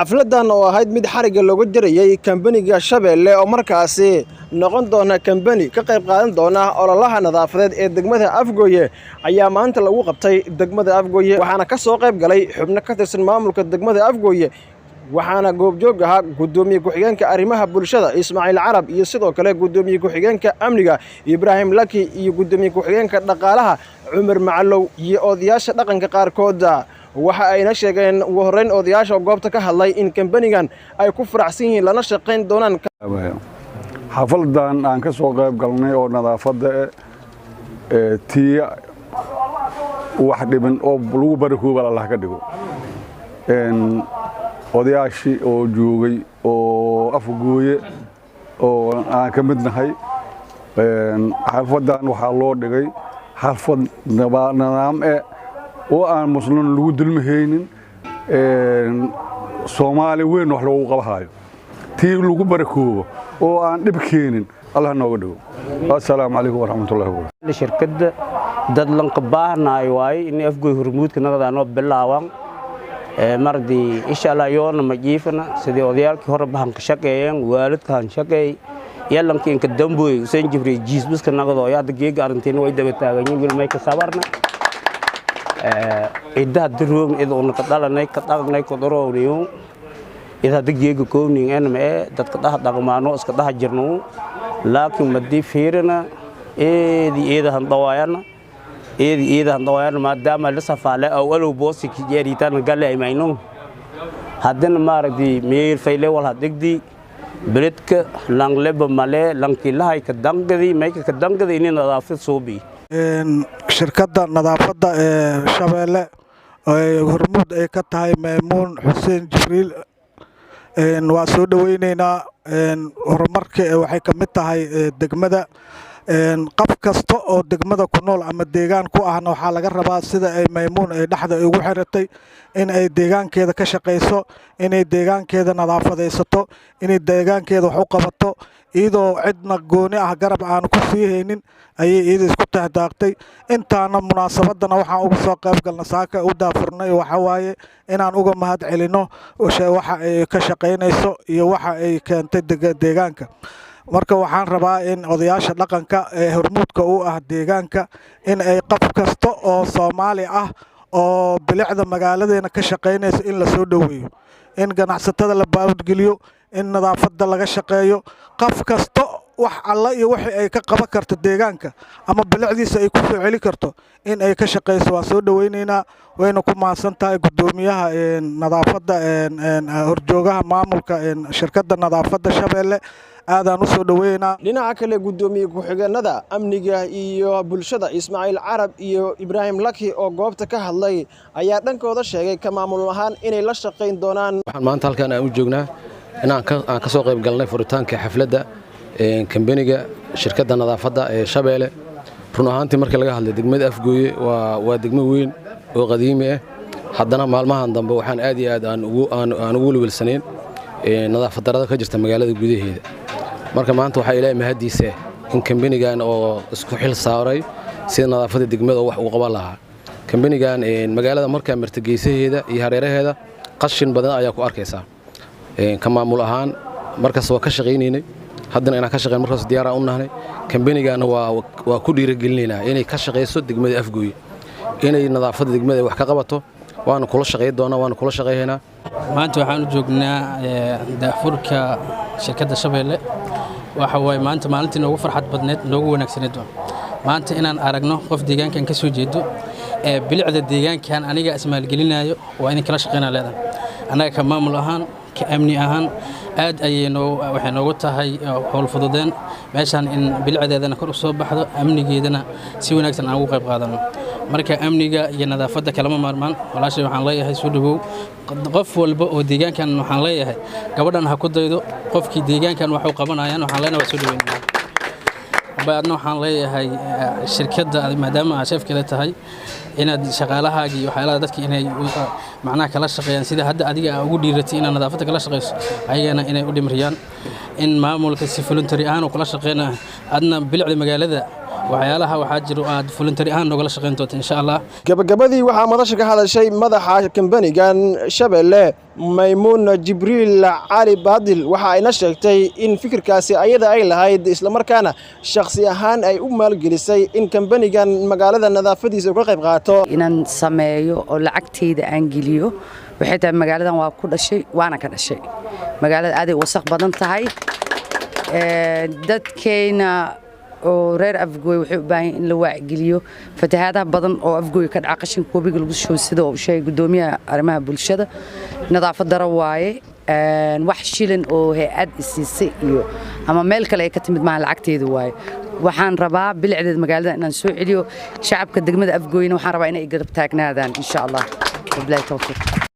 xafladan oo ahayd mid xariga looga jarayay kambaniga Shabeelle oo markaasi noqon doona kambani ka qayb qaadan doona ololaha nadaafadeed ee degmada Afgooye ayaa maanta lagu qabtay degmada Afgooye waxaana ka soo qayb galay xubno ka tirsan maamulka degmada Afgooye waxaana goobjoog ahaa gudoomiye ku-xigeenka arrimaha bulshada Ismaaciil Carab iyo sidoo kale gudoomiye ku-xigeenka amniga Ibrahim Laki iyo gudoomiye ku-xigeenka dhaqaalaha Cumar Macallow iyo odayaasha dhaqanka qaarkood waxa ayna sheegeen ugu horeyn odayaasha goobta ka hadlay in kambanigan ay ku faraxsan yihiin lana shaqeyn doonaan xafladan aan ka soo qayb galnay oo nadaafada tii wax dhiban oo lagu barkooba Allah ka dhigo odayaashii oo joogay oo Afgooye oo aan ka mid nahay xafladan waxa loo dhigay xaflad nidaam oo aan muslim lagu dulmahaynin Soomaali weyn wax lagu qabahayo tii lagu barakoobo oo aan dhib keenin Allah nooga dhigo assalaamu alaykum waraxmatullaahi wabarakaatuh shirkadda dad lan ka baahnay waay in Afgooy hormuudka naqdaan oo bilaawaan mardii insha Allah yoona ma jiifana sidii odayaalkii hore baan ka shaqeeyeen waalidkaan shaqeey yalankiin ka damboy Hussein Jibril jiisbiska naqdo yaad geeg arinteen way daba taagan wilmay ka sabarna إذا دروم إذا ونقدر نيك دروونيو إذا دقيقة كوني أنا ما تتقطع دعمانو أسقطها جرنو لكن مدي فيرنا إذا هندوايانا إذا هندوايانا ما دام لسه فعله أولو بوسي كجاري تان قال لي ما ينو هذين ما ردي مير فيله ولا دقدي بريتك لانغلب ماله لانكيلا هاي كدانغدي ما كدانغدي إني نظافة صوبي shirkadda nadaafadda ee Shabeelle ay hormuud ay ka tahay Maymuun Hussein Jibril waa soo dhaweyneynaa horumarka waxay ka mid tahay degmada qaf kasta oo degmada ku nool ama deegaan ku ahna waxa laga rabaa sida ay Maymuun ay dhaxda ugu xiratay in ay deegaankeeda ka shaqeyso in ay deegaankeeda nadaafadeysato in ay deegaankeeda wax u qabato iyadoo cidna gooni ah garab aan ku fiihaynin ayay iyada isku taxdaaqtay intaana munaasabadana waxaan uga soo qayb galnay saaka u daafurnay waxa waaye inaan uga mahad celino waxa ay ka shaqeynayso iyo waxa ay keentay deegaanka marka waxaan rabaa in odayaasha dhaqanka ee hormuudka u ah deegaanka in ay qaf kasta oo Soomaali ah oo bilicda magaaladeena ka shaqeynayso in la soo dhaweeyo in ganacsatada la baawdgeliyo in nadaafadda laga shaqeeyo qaf kasta wax alla iyo wixii ay ka qaban karto deegaanka ama bilicdiisa ay ku soo celi karto in ay ka shaqeyso waan soo dhaweyneynaa wayna ku mahadsan tahay gudoomiyaha nadaafadda horjoogaha maamulka shirkadda nadaafadda Shabeelle aadaan u soo dhaweynaa dhinaca kale gudoomiye ku-xigeenada amniga iyo bulshada Ismaaciil Carab iyo Ibrahim Laki oo goobta ka hadlay ayaa dhankooda sheegay ka maamul ahaan inay la shaqeyn doonaan waxaan maanta halkaan aan u joognaa inaan ka soo qayb galnay furitaanka xafladda kambaniga shirkadda nadaafadda ee Shabeelle run ahaantii markii laga hadlay degmada Afgooye waa degmo weyn oo qadiimi ah haddana maalmahan dambe waxaan aad iyo aad aan ugu welwelsaneen nadaafad darrada ka jirta magaalada gudaheeda marka maanta waxa ilaahay mahadiisa in kambanigan oo isku xil saaray sida nadaafadda degmada wax uu qaban lahaa kambanigan magaalada markaa martigeysaheeda iyo hareeraheeda qashin badan ayaa ku arkaysaa ka maamul ahaan markaas waa ka shaqeynaynay haddana inaan ka shaqeyn markaas diyaar u nahnay kambanigan waa ku dhiirigelinaynaa inay ka shaqeyso degmada Afgooye inay nadaafadda degmada wax ka qabato waana kula shaqeyn doonaa waana kula shaqeynaa maanta waxaan u joognaa daafurka shirkadda Shabeelle waxa way maanta maalintii ugu farxad badneed ugu wanaagsaneed maanta inaan aragno qof deegaankan ka soo jeedo bilicda deegaankan aniga ismaal gelinayo waa in kala shaqeynaa leedahay anaga ka maamul ahaan ka amni ahaan aad ayayno waxay noogu tahay howl fududeen meeshan in bilicdeedana kor u soo baxdo amnigeedana si wanaagsan aan ugu qayb qaadano marka amniga iyo nadaafadda kalama maarmaan walaashay waxaan leeyahay soo dhawow qof walba oo deegaankan waxaan leeyahay gabadhan ha ku daydo qofkii deegaankan wax uu qabanayaan waxaan leenahay soo dhaweynaa baadna waxaan leeyahay shirkadda maadaama aad chef kale tahay inaad shaqaalahaagi iyo waxyaalaha dadka inay macnaha kala shaqeeyaan sida hadda adiga ugu dhiiratay inaad nadaafadda kala shaqeyso ayagana inay u dhimiriyaan in maamulka si voluntary ahaan kula shaqeynaa adna bilicda magaalada waxyaalaha waxaa jiro aad voluntary ahaan nogala shaqayn doonto insha Allah. gabagabadii waxaa madasha ka hadashay madaxa kambanigan Shabeelle Maymuun Jibriil Cali Baadil waxa ayna sheegtay in fikirkaasi ayada ay lahayd isla markaana shakhsi ahaan ay u maalgelisay in kambanigan magaalada nadaafadiisa uga qayb qaato inaan sameeyo oo lacagteeda aan geliyo waxay tahay magaaladan waa ku dhashay waana ka dhashay magaalada aad ay wasakh badan tahay dadkeena oo reer Afgooy waxay u baahan in la waacigeliyo fatahaadaha badan oo Afgooy ka dhaca qashinka wabiga lagu soo sida oo shay gudoomiyaha arrimaha bulshada nadaafad daro waaye wax shilin oo hay'ad isiisay iyo ama meel kale ay ka timid ma lacagteedu waaye waxaan rabaa bilicdeed magaalada inaan soo celiyo shacabka degmada Afgooyna waxaan rabaa inay garab taagnaadaan insha Allah billahi tawfiiq